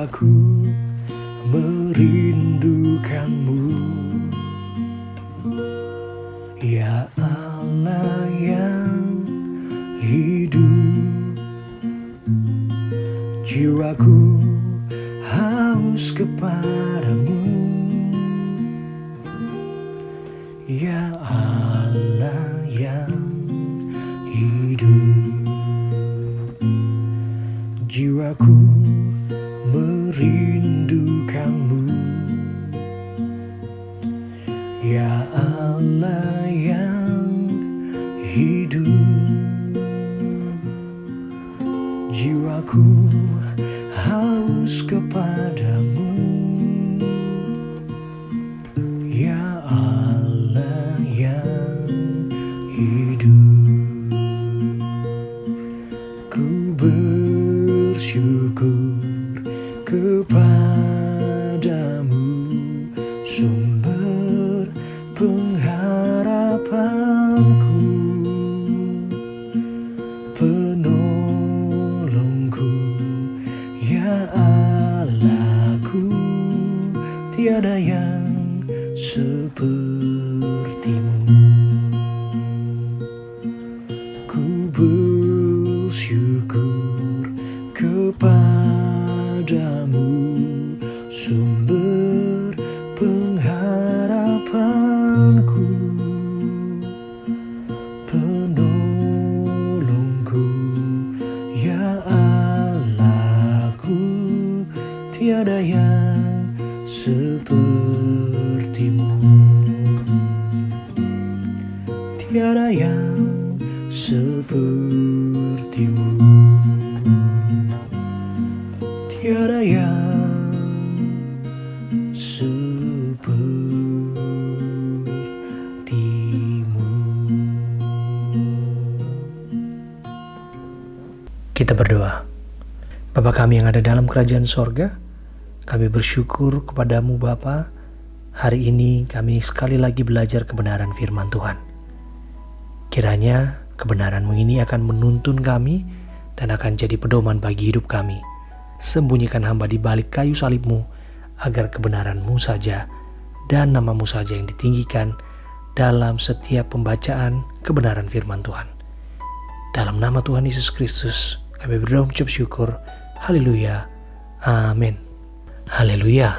Jiwaku merindukanmu, ya Allah yang hidup. Jiwaku haus kepadamu, ya Allah yang hidup. Jiwaku merindukanmu, ya Allah yang hidup. Jiwaku haus kepadamu, ya Allah yang hidup. Ku bersyukur kepadamu, sumber pengharapanku, penolongku, ya Allahku. Tiada yang sepertimu. Ku bersyukur kepadamu, sumber pengharapanku, penolongku, ya Allahku. Tiada yang sepertimu, tiada yang sepertimu, tiada yang sepertimu. Kita berdoa. Bapa kami yang ada dalam kerajaan sorga, kami bersyukur kepadamu Bapa. Hari ini kami sekali lagi belajar kebenaran firman Tuhan. Kiranya kebenaran-Mu ini akan menuntun kami dan akan jadi pedoman bagi hidup kami. Sembunyikan hamba di balik kayu salib-Mu, agar kebenaran-Mu saja dan nama-Mu saja yang ditinggikan dalam setiap pembacaan kebenaran firman Tuhan. Dalam nama Tuhan Yesus Kristus, kami berdoa mengucap syukur. Haleluya. Amin. Haleluya.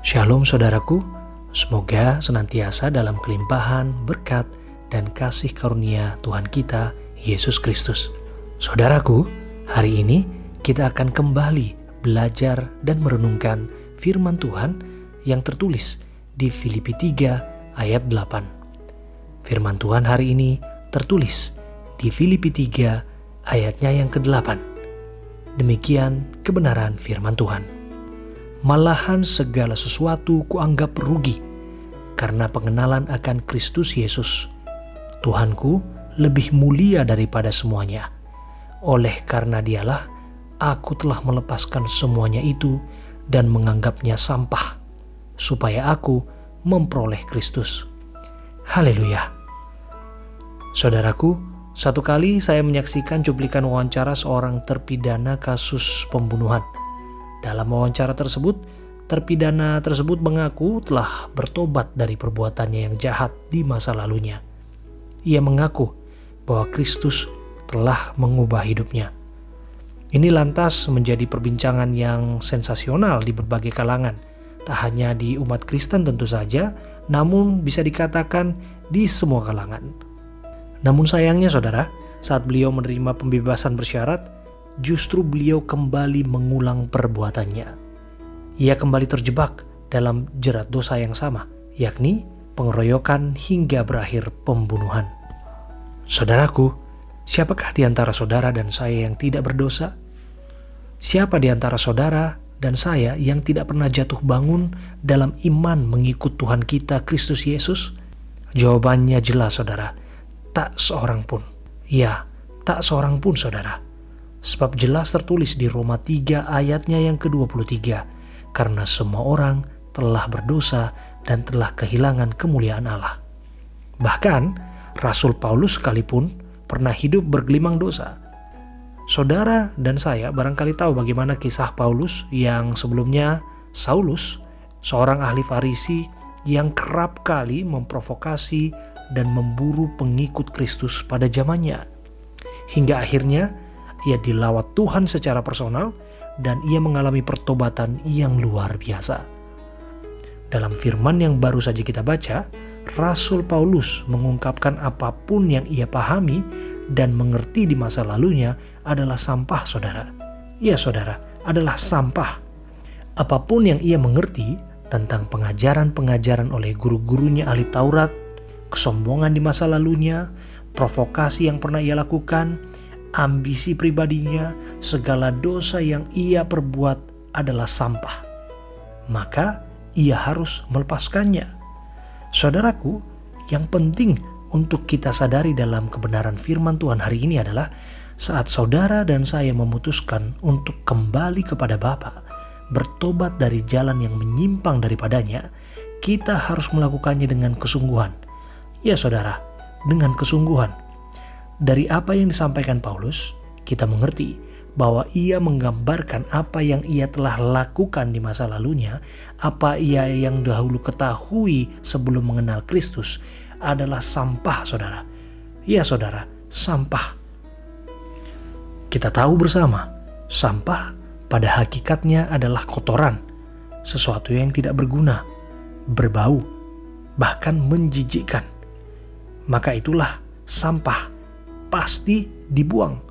Shalom saudaraku. Semoga senantiasa dalam kelimpahan, berkat, dan kasih karunia Tuhan kita, Yesus Kristus. Saudaraku, hari ini kita akan kembali belajar dan merenungkan firman Tuhan yang tertulis di Filipi 3 ayat 8. Firman Tuhan hari ini tertulis di Filipi 3 ayatnya yang ke-8. Demikian kebenaran firman Tuhan. Malahan segala sesuatu kuanggap rugi karena pengenalan akan Kristus Yesus, Tuhanku, lebih mulia daripada semuanya. Oleh karena Dialah, aku telah melepaskan semuanya itu dan menganggapnya sampah, supaya aku memperoleh Kristus. Haleluya. Saudaraku, satu kali saya menyaksikan cuplikan wawancara seorang terpidana kasus pembunuhan. Dalam wawancara tersebut, terpidana tersebut mengaku telah bertobat dari perbuatannya yang jahat di masa lalunya. Ia mengaku bahwa Kristus telah mengubah hidupnya. Ini lantas menjadi perbincangan yang sensasional di berbagai kalangan. Tak hanya di umat Kristen tentu saja, namun bisa dikatakan di semua kalangan. Namun sayangnya saudara, saat beliau menerima pembebasan bersyarat, justru beliau kembali mengulang perbuatannya. Ia kembali terjebak dalam jerat dosa yang sama, yakni pengeroyokan hingga berakhir pembunuhan. Saudaraku, siapakah di antara saudara dan saya yang tidak berdosa? Siapa di antara saudara dan saya yang tidak pernah jatuh bangun dalam iman mengikut Tuhan kita Kristus Yesus? Jawabannya jelas saudara, tak seorang pun. Ya, tak seorang pun saudara. Sebab jelas tertulis di Roma 3 ayatnya yang ke-23, karena semua orang telah berdosa dan telah kehilangan kemuliaan Allah. Bahkan, Rasul Paulus sekalipun pernah hidup bergelimang dosa. Saudara dan saya barangkali tahu bagaimana kisah Paulus yang sebelumnya Saulus, seorang ahli Farisi yang kerap kali memprovokasi dan memburu pengikut Kristus pada zamannya. Hingga akhirnya ia dilawat Tuhan secara personal dan ia mengalami pertobatan yang luar biasa. Dalam firman yang baru saja kita baca, Rasul Paulus mengungkapkan apapun yang ia pahami dan mengerti di masa lalunya adalah sampah, saudara. Ya, saudara, adalah sampah. Apapun yang ia mengerti tentang pengajaran-pengajaran oleh guru-gurunya ahli Taurat, kesombongan di masa lalunya, provokasi yang pernah ia lakukan, ambisi pribadinya, segala dosa yang ia perbuat adalah sampah. Maka ia harus melepaskannya. Saudaraku, yang penting untuk kita sadari dalam kebenaran firman Tuhan hari ini adalah saat saudara dan saya memutuskan untuk kembali kepada Bapa, bertobat dari jalan yang menyimpang daripadanya, kita harus melakukannya dengan kesungguhan. Ya saudara, dengan kesungguhan. Dari apa yang disampaikan Paulus, kita mengerti bahwa ia menggambarkan apa yang ia telah lakukan di masa lalunya, apa ia yang dahulu ketahui sebelum mengenal Kristus adalah sampah, saudara. Ya saudara, sampah. Kita tahu bersama, sampah pada hakikatnya adalah kotoran, sesuatu yang tidak berguna, berbau, bahkan menjijikkan. Maka itulah sampah, pasti dibuang.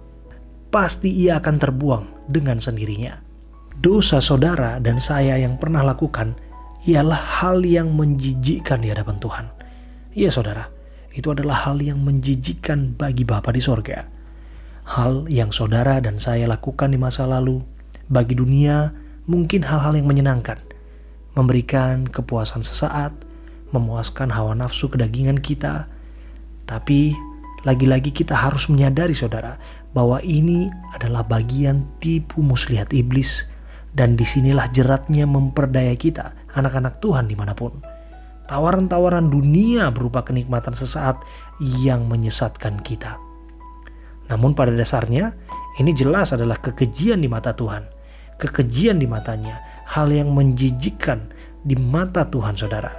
Pasti ia akan terbuang dengan sendirinya. Dosa saudara dan saya yang pernah lakukan ialah hal yang menjijikkan di hadapan Tuhan. Iya saudara, itu adalah hal yang menjijikkan bagi Bapa di sorga. Hal yang saudara dan saya lakukan di masa lalu, bagi dunia mungkin hal-hal yang menyenangkan. Memberikan kepuasan sesaat, memuaskan hawa nafsu kedagingan kita. Tapi lagi-lagi kita harus menyadari saudara, bahwa ini adalah bagian tipu muslihat iblis. Dan disinilah jeratnya memperdaya kita, anak-anak Tuhan dimanapun. Tawaran-tawaran dunia berupa kenikmatan sesaat yang menyesatkan kita. Namun pada dasarnya ini jelas adalah kekejian di mata Tuhan. Kekejian di matanya, hal yang menjijikkan di mata Tuhan saudara.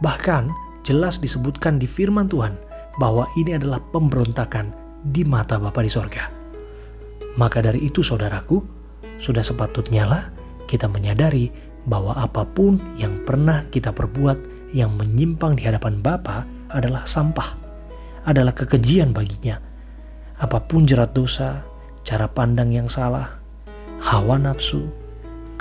Bahkan jelas disebutkan di firman Tuhan bahwa ini adalah pemberontakan di mata Bapa di sorga. Maka dari itu saudaraku, sudah sepatutnya lah kita menyadari bahwa apapun yang pernah kita perbuat yang menyimpang di hadapan Bapa adalah sampah, adalah kekejian baginya. Apapun jerat dosa, cara pandang yang salah, hawa nafsu,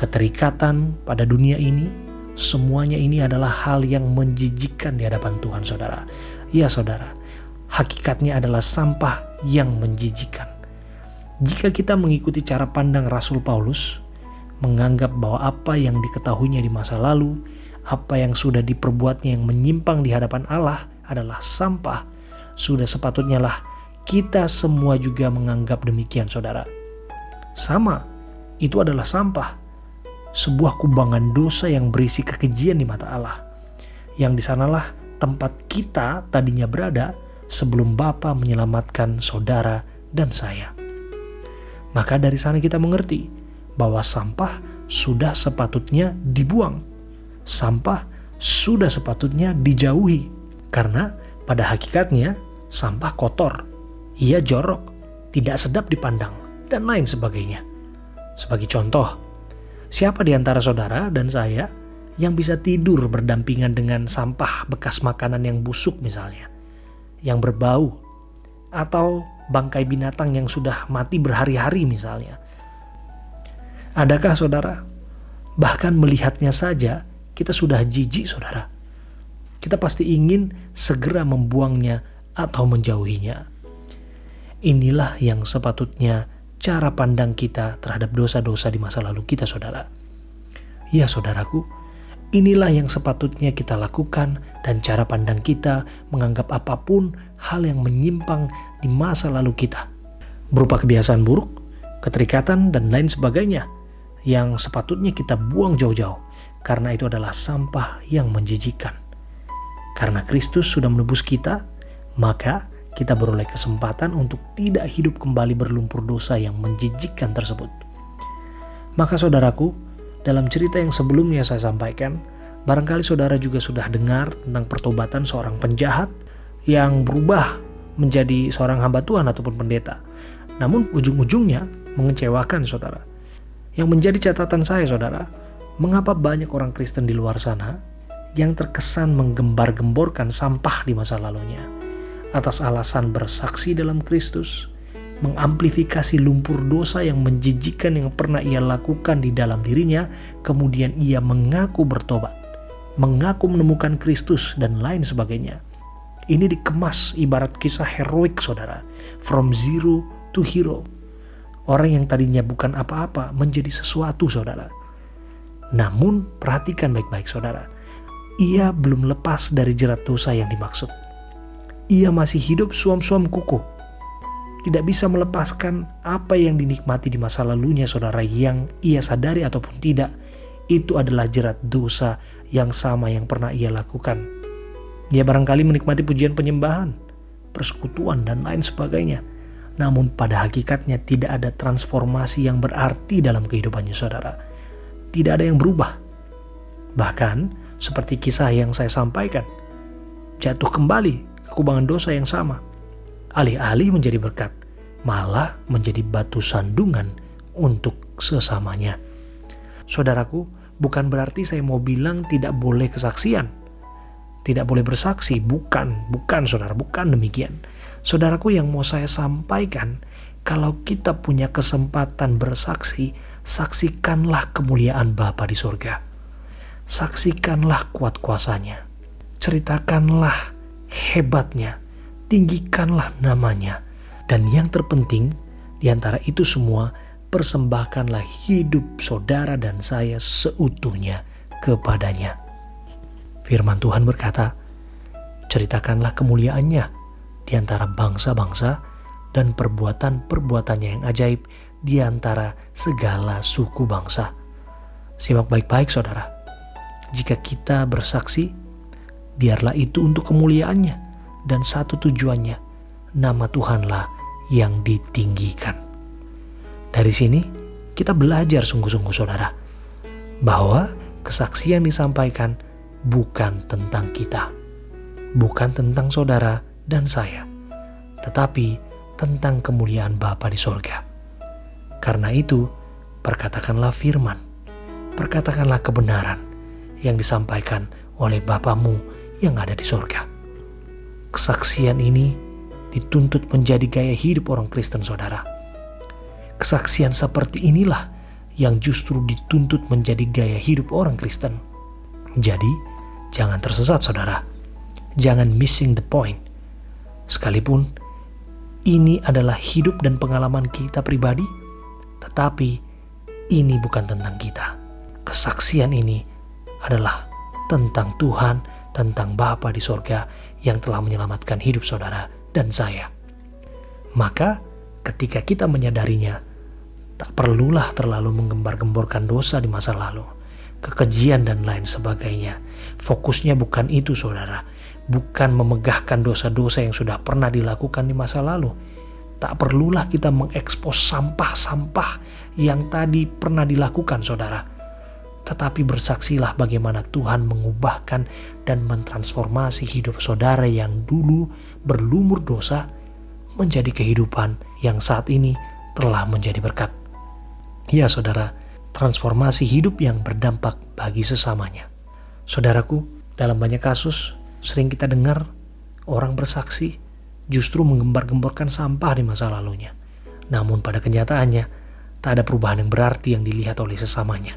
keterikatan pada dunia ini, semuanya ini adalah hal yang menjijikkan di hadapan Tuhan saudara. Ya saudara, hakikatnya adalah sampah yang menjijikkan. Jika kita mengikuti cara pandang Rasul Paulus, menganggap bahwa apa yang diketahuinya di masa lalu, apa yang sudah diperbuatnya yang menyimpang di hadapan Allah adalah sampah, sudah sepatutnya lah kita semua juga menganggap demikian saudara. Sama, itu adalah sampah, sebuah kubangan dosa yang berisi kekejian di mata Allah, yang disanalah tempat kita tadinya berada sebelum Bapa menyelamatkan saudara dan saya. Maka dari sana kita mengerti bahwa sampah sudah sepatutnya dibuang. Sampah sudah sepatutnya dijauhi. Karena pada hakikatnya sampah kotor, ia jorok, tidak sedap dipandang, dan lain sebagainya. Sebagai contoh, siapa di antara saudara dan saya yang bisa tidur berdampingan dengan sampah bekas makanan yang busuk misalnya, yang berbau, atau bangkai binatang yang sudah mati berhari-hari misalnya? Adakah saudara? Bahkan melihatnya saja kita sudah jijik saudara. Kita pasti ingin segera membuangnya atau menjauhinya. Inilah yang sepatutnya cara pandang kita terhadap dosa-dosa di masa lalu kita saudara. Ya saudaraku, inilah yang sepatutnya kita lakukan dan cara pandang kita menganggap apapun hal yang menyimpang di masa lalu kita. Berupa kebiasaan buruk, keterikatan dan lain sebagainya yang sepatutnya kita buang jauh-jauh. Karena itu adalah sampah yang menjijikkan. Karena Kristus sudah menebus kita, maka kita beroleh kesempatan untuk tidak hidup kembali berlumpur dosa yang menjijikkan tersebut. Maka saudaraku, dalam cerita yang sebelumnya saya sampaikan, barangkali saudara juga sudah dengar tentang pertobatan seorang penjahat yang berubah menjadi seorang hamba Tuhan ataupun pendeta. Namun ujung-ujungnya mengecewakan saudara. Yang menjadi catatan saya saudara, mengapa banyak orang Kristen di luar sana yang terkesan menggembar-gemborkan sampah di masa lalunya atas alasan bersaksi dalam Kristus, mengamplifikasi lumpur dosa yang menjijikkan yang pernah ia lakukan di dalam dirinya, kemudian ia mengaku bertobat, mengaku menemukan Kristus dan lain sebagainya. Ini dikemas ibarat kisah heroik saudara, from zero to hero. Orang yang tadinya bukan apa-apa menjadi sesuatu saudara. Namun perhatikan baik-baik saudara, ia belum lepas dari jerat dosa yang dimaksud. Ia masih hidup suam-suam kuku. Tidak bisa melepaskan apa yang dinikmati di masa lalunya saudara, yang ia sadari ataupun tidak, itu adalah jerat dosa yang sama yang pernah ia lakukan. Ia barangkali menikmati pujian penyembahan, persekutuan dan lain sebagainya. Namun pada hakikatnya tidak ada transformasi yang berarti dalam kehidupannya saudara. Tidak ada yang berubah. Bahkan seperti kisah yang saya sampaikan, jatuh kembali ke kubangan dosa yang sama. Alih-alih menjadi berkat, malah menjadi batu sandungan untuk sesamanya. Saudaraku, bukan berarti saya mau bilang tidak boleh kesaksian, tidak boleh bersaksi. Bukan saudara, bukan demikian. Saudaraku, yang mau saya sampaikan, kalau kita punya kesempatan bersaksi, saksikanlah kemuliaan Bapa di surga. Saksikanlah kuat kuasanya. Ceritakanlah hebatnya. Tinggikanlah namanya. Dan yang terpenting, di antara itu semua, persembahkanlah hidup saudara dan saya seutuhnya kepadanya. Firman Tuhan berkata, ceritakanlah kemuliaannya di antara bangsa-bangsa dan perbuatan-perbuatannya yang ajaib di antara segala suku bangsa. Simak baik-baik saudara. Jika kita bersaksi, biarlah itu untuk kemuliaannya dan satu tujuannya, nama Tuhanlah yang ditinggikan. Dari sini kita belajar sungguh-sungguh saudara, bahwa kesaksian disampaikan bukan tentang kita, bukan tentang saudara dan saya, tetapi tentang kemuliaan Bapa di sorga. Karena itu, perkatakanlah firman, perkatakanlah kebenaran yang disampaikan oleh Bapamu yang ada di sorga. Kesaksian ini dituntut menjadi gaya hidup orang Kristen saudara. Kesaksian seperti inilah yang justru dituntut menjadi gaya hidup orang Kristen. Jadi, jangan tersesat saudara. Jangan missing the point. Sekalipun ini adalah hidup dan pengalaman kita pribadi, tetapi ini bukan tentang kita. Kesaksian ini adalah tentang Tuhan, tentang Bapa di sorga yang telah menyelamatkan hidup saudara dan saya. Maka ketika kita menyadarinya, tak perlulah terlalu menggembar-gemborkan dosa di masa lalu, kekejian dan lain sebagainya. Fokusnya bukan itu saudara, bukan memegahkan dosa-dosa yang sudah pernah dilakukan di masa lalu. Tak perlulah kita mengekspos sampah-sampah yang tadi pernah dilakukan saudara. Tetapi bersaksilah bagaimana Tuhan mengubahkan dan mentransformasi hidup saudara yang dulu berlumur dosa menjadi kehidupan yang saat ini telah menjadi berkat. Ya saudara, transformasi hidup yang berdampak bagi sesamanya. Saudaraku, dalam banyak kasus sering kita dengar orang bersaksi justru menggembar-gemborkan sampah di masa lalunya. Namun pada kenyataannya tak ada perubahan yang berarti yang dilihat oleh sesamanya.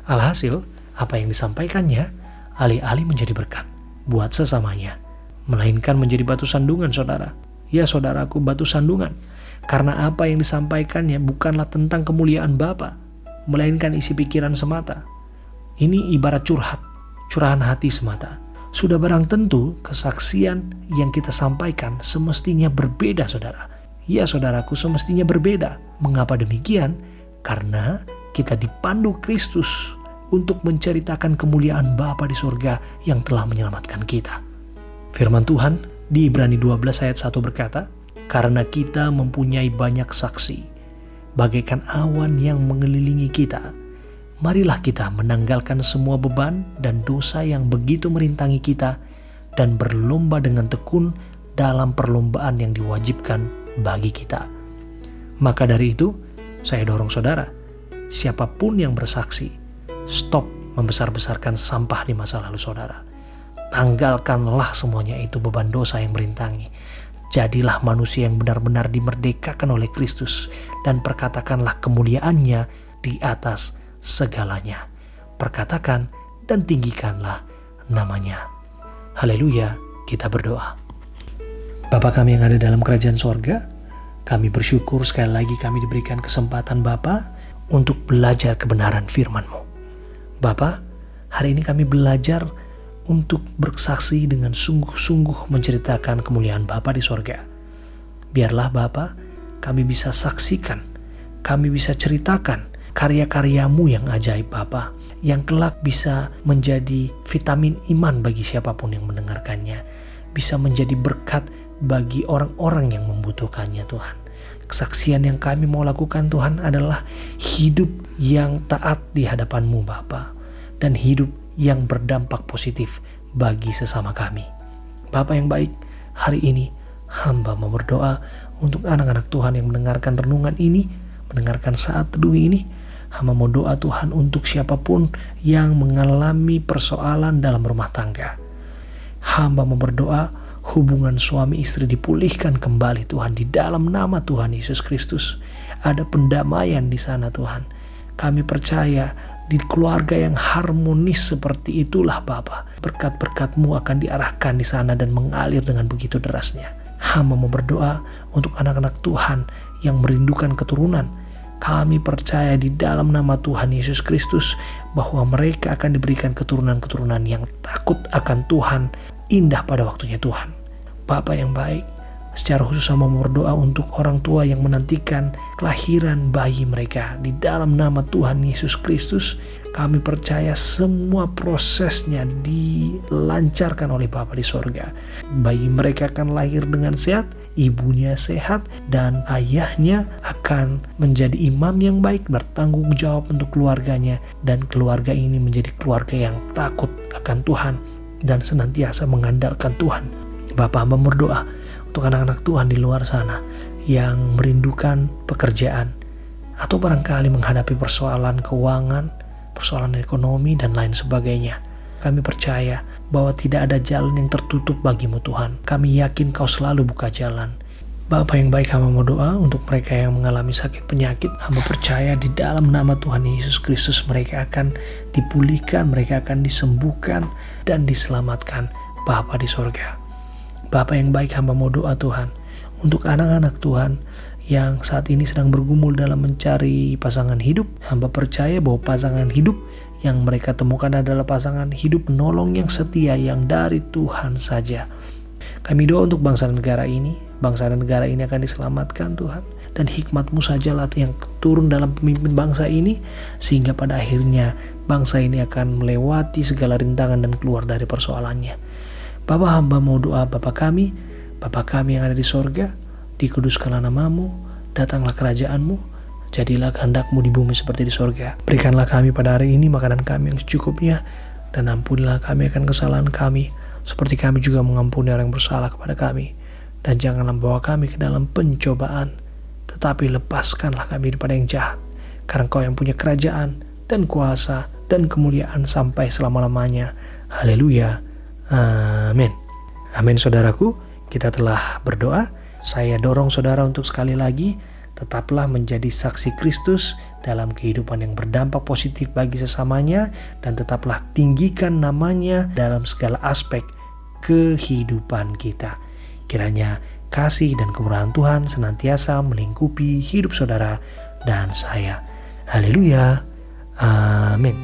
Alhasil, apa yang disampaikannya alih-alih menjadi berkat buat sesamanya, melainkan menjadi batu sandungan saudara. Ya saudaraku, batu sandungan. Karena apa yang disampaikannya bukanlah tentang kemuliaan Bapa, melainkan isi pikiran semata. Ini ibarat curahan hati semata. Sudah barang tentu kesaksian yang kita sampaikan semestinya berbeda saudara. Ya saudaraku, semestinya berbeda. Mengapa demikian? Karena kita dipandu Kristus untuk menceritakan kemuliaan Bapa di surga yang telah menyelamatkan kita. Firman Tuhan Di Ibrani 12 ayat 1 berkata, "Karena kita mempunyai banyak saksi, bagaikan awan yang mengelilingi kita, marilah kita menanggalkan semua beban dan dosa yang begitu merintangi kita dan berlomba dengan tekun dalam perlombaan yang diwajibkan bagi kita." Maka dari itu, saya dorong saudara, siapapun yang bersaksi, stop membesar-besarkan sampah di masa lalu saudara. Tanggalkanlah semuanya itu beban dosa yang merintangi. Jadilah manusia yang benar-benar dimerdekakan oleh Kristus dan perkatakanlah kemuliaannya di atas segalanya. Perkatakan dan tinggikanlah namanya. Haleluya, kita berdoa. Bapa kami yang ada dalam kerajaan sorga, kami bersyukur sekali lagi kami diberikan kesempatan Bapa untuk belajar kebenaran firman-Mu. Bapa, hari ini kami belajar untuk bersaksi dengan sungguh-sungguh menceritakan kemuliaan Bapa di sorga. Biarlah Bapa, kami bisa saksikan, kami bisa ceritakan karya-karya-Mu yang ajaib Bapa, yang kelak bisa menjadi vitamin iman bagi siapapun yang mendengarkannya, bisa menjadi berkat bagi orang-orang yang membutuhkannya Tuhan. Kesaksian yang kami mau lakukan Tuhan adalah hidup yang taat di hadapan-Mu Bapa, dan hidup yang berdampak positif bagi sesama kami. Bapa yang baik, hari ini hamba mau berdoa untuk anak-anak Tuhan yang mendengarkan renungan ini, mendengarkan saat teduh ini. Hamba mau doa Tuhan untuk siapapun yang mengalami persoalan dalam rumah tangga. Hamba mau berdoa hubungan suami istri dipulihkan kembali Tuhan di dalam nama Tuhan Yesus Kristus. Ada pendamaian di sana Tuhan. Kami percaya di keluarga yang harmonis seperti itulah Bapa, berkat-berkat-Mu akan diarahkan di sana dan mengalir dengan begitu derasnya. Hamba mau berdoa untuk anak-anak Tuhan yang merindukan keturunan. Kami percaya di dalam nama Tuhan Yesus Kristus bahwa mereka akan diberikan keturunan-keturunan yang takut akan Tuhan, indah pada waktunya Tuhan. Bapa yang baik, secara khusus sama berdoa untuk orang tua yang menantikan kelahiran bayi mereka. Di dalam nama Tuhan Yesus Kristus, kami percaya semua prosesnya dilancarkan oleh Bapa di sorga. Bayi mereka akan lahir dengan sehat, ibunya sehat, dan ayahnya akan menjadi imam yang baik, bertanggung jawab untuk keluarganya, dan keluarga ini menjadi keluarga yang takut akan Tuhan dan senantiasa mengandalkan Tuhan. Bapa hamba berdoa untuk anak-anak Tuhan di luar sana yang merindukan pekerjaan atau barangkali menghadapi persoalan keuangan, persoalan ekonomi, dan lain sebagainya. Kami percaya bahwa tidak ada jalan yang tertutup bagimu Tuhan. Kami yakin Kau selalu buka jalan. Bapa yang baik, hamba mau doa untuk mereka yang mengalami sakit penyakit. Hamba percaya di dalam nama Tuhan Yesus Kristus mereka akan dipulihkan, mereka akan disembuhkan dan diselamatkan Bapa di sorga. Bapa yang baik, hamba mau doa Tuhan untuk anak-anak Tuhan yang saat ini sedang bergumul dalam mencari pasangan hidup. Hamba percaya bahwa pasangan hidup yang mereka temukan adalah pasangan hidup penolong yang setia yang dari Tuhan saja. Kami doa untuk bangsa dan negara ini. Bangsa dan negara ini akan diselamatkan Tuhan, dan hikmat-Mu sajalah yang turun dalam pemimpin bangsa ini, sehingga pada akhirnya bangsa ini akan melewati segala rintangan dan keluar dari persoalannya. Bapa, hamba mau doa Bapa kami yang ada di sorga, dikuduskanlah nama-Mu, datanglah kerajaan-Mu, jadilah kehendak-Mu di bumi seperti di sorga. Berikanlah kami pada hari ini makanan kami yang secukupnya, dan ampunilah kami akan kesalahan kami, seperti kami juga mengampuni orang yang bersalah kepada kami. Dan janganlah membawa kami ke dalam pencobaan, tetapi lepaskanlah kami daripada yang jahat, karena Kau yang punya kerajaan dan kuasa dan kemuliaan sampai selama-lamanya. Haleluya. Amin. Amin saudaraku, kita telah berdoa. Saya dorong saudara untuk sekali lagi, tetaplah menjadi saksi Kristus dalam kehidupan yang berdampak positif bagi sesamanya, dan tetaplah tinggikan namanya dalam segala aspek kehidupan kita. Kiranya kasih dan kemurahan Tuhan senantiasa melingkupi hidup saudara dan saya. Haleluya. Amin.